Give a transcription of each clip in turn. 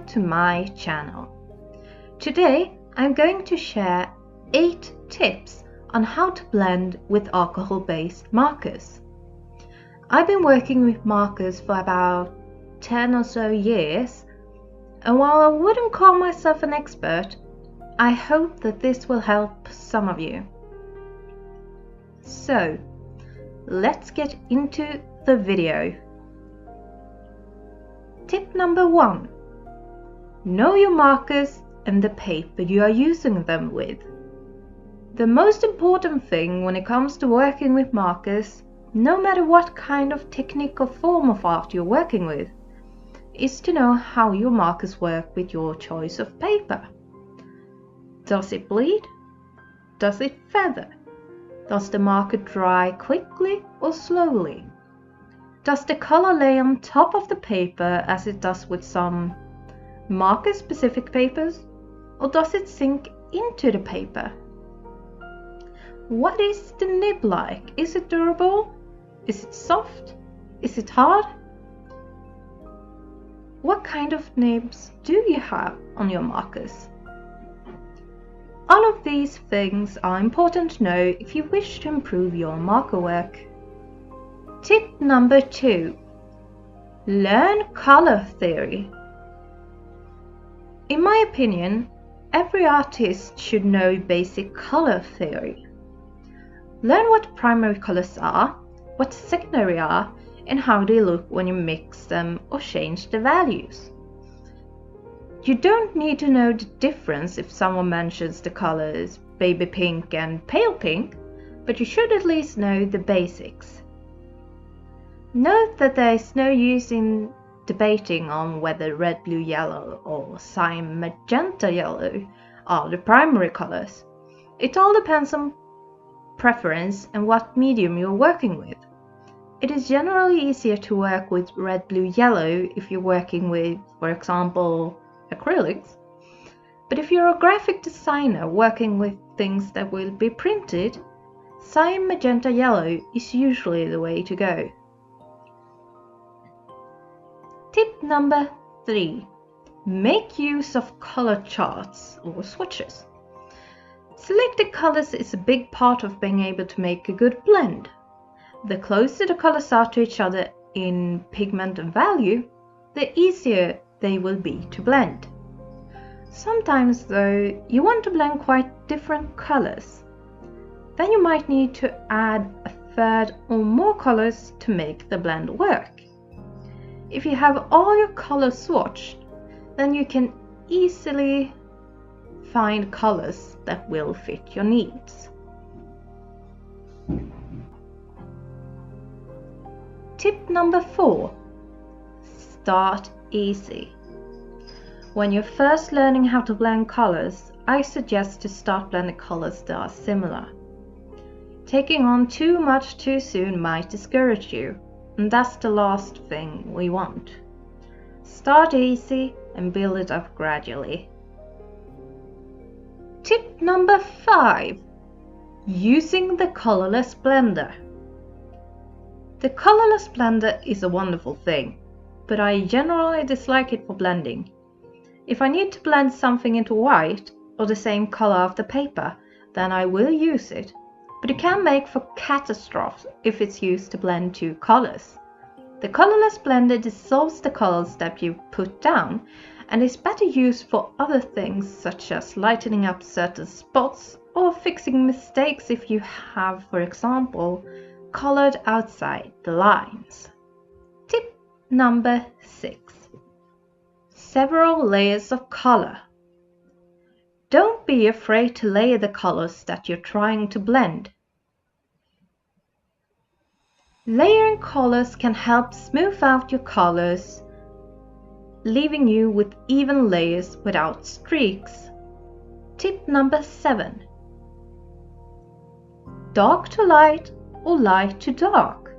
to my channel. Today I'm going to share 8 tips on how to blend with alcohol-based markers. I've been working with markers for about 10 or so years, and while I wouldn't call myself an expert, I hope that this will help some of you. So, let's get into the video. Tip number 1. Know your markers and the paper you are using them with. The most important thing when it comes to working with markers, no matter what kind of technique or form of art you're working with, is to know how your markers work with your choice of paper. Does it bleed? Does it feather? Does the marker dry quickly or slowly? Does the color lay on top of the paper as it does with some marker-specific papers, or does it sink into the paper? What is the nib like? Is it durable? Is it soft? Is it hard? What kind of nibs do you have on your markers? All of these things are important to know if you wish to improve your marker work. Tip number 2. Learn color theory. In my opinion, every artist should know basic color theory. Learn what primary colors are, what secondary are, and how they look when you mix them or change the values. You don't need to know the difference if someone mentions the colors baby pink and pale pink, but you should at least know the basics. Note that there is no use in debating on whether red, blue, yellow or cyan, magenta, yellow are the primary colors. It all depends on preference and what medium you're working with. It is generally easier to work with red, blue, yellow if you're working with, for example, acrylics. But if you're a graphic designer working with things that will be printed, cyan, magenta, yellow is usually the way to go. Tip number 3. Make use of color charts or swatches. Selected colors is a big part of being able to make a good blend. The closer the colors are to each other in pigment and value, the easier they will be to blend. Sometimes though, you want to blend quite different colors. Then you might need to add a third or more colors to make the blend work. If you have all your colors swatched, then you can easily find colors that will fit your needs. Tip number 4. Start easy. When you're first learning how to blend colors, I suggest to start blending colors that are similar. Taking on too much too soon might discourage you, and that's the last thing we want. Start easy and build it up gradually. Tip number 5. Using the colourless blender. The colourless blender is a wonderful thing, but I generally dislike it for blending. If I need to blend something into white or the same color of the paper, then I will use it, but it can make for catastrophes if it's used to blend two colors. The colourless blender dissolves the colors that you put down and is better used for other things such as lightening up certain spots or fixing mistakes if you have, for example, colored outside the lines. Tip number 6. Several layers of color. Don't be afraid to layer the colors that you're trying to blend. Layering colors can help smooth out your colors, leaving you with even layers without streaks. Tip number 7. Dark to light or light to dark.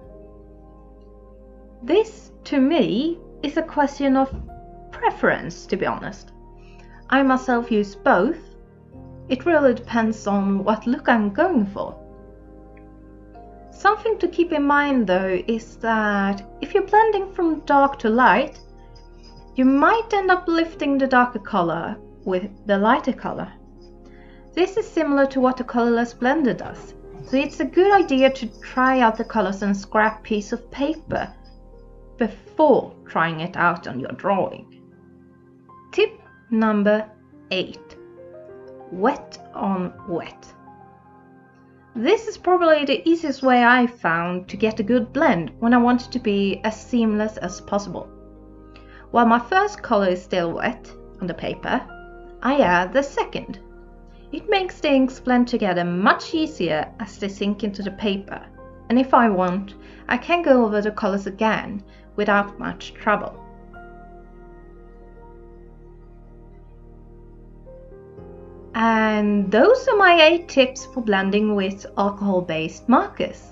This, to me, is a question of preference, to be honest. I myself use both. It really depends on what look I'm going for. Something to keep in mind though is that if you're blending from dark to light, you might end up lifting the darker color with the lighter color. This is similar to what a colourless blender does, so it's a good idea to try out the colors on a scrap piece of paper before trying it out on your drawing. Tip number 8. Wet on wet. This is probably the easiest way I've found to get a good blend when I want it to be as seamless as possible. While my first color is still wet on the paper, I add the second. It makes the inks blend together much easier as they sink into the paper, and if I want, I can go over the colors again without much trouble. And those are my 8 tips for blending with alcohol-based markers.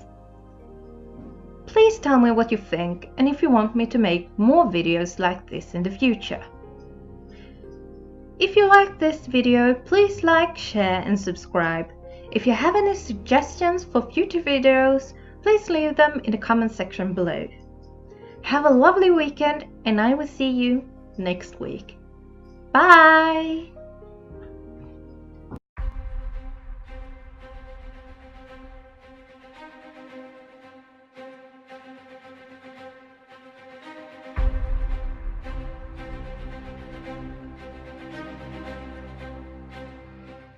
Please tell me what you think and if you want me to make more videos like this in the future. If you like this video, please like, share and subscribe. If you have any suggestions for future videos, please leave them in the comment section below. Have a lovely weekend and I will see you next week. Bye!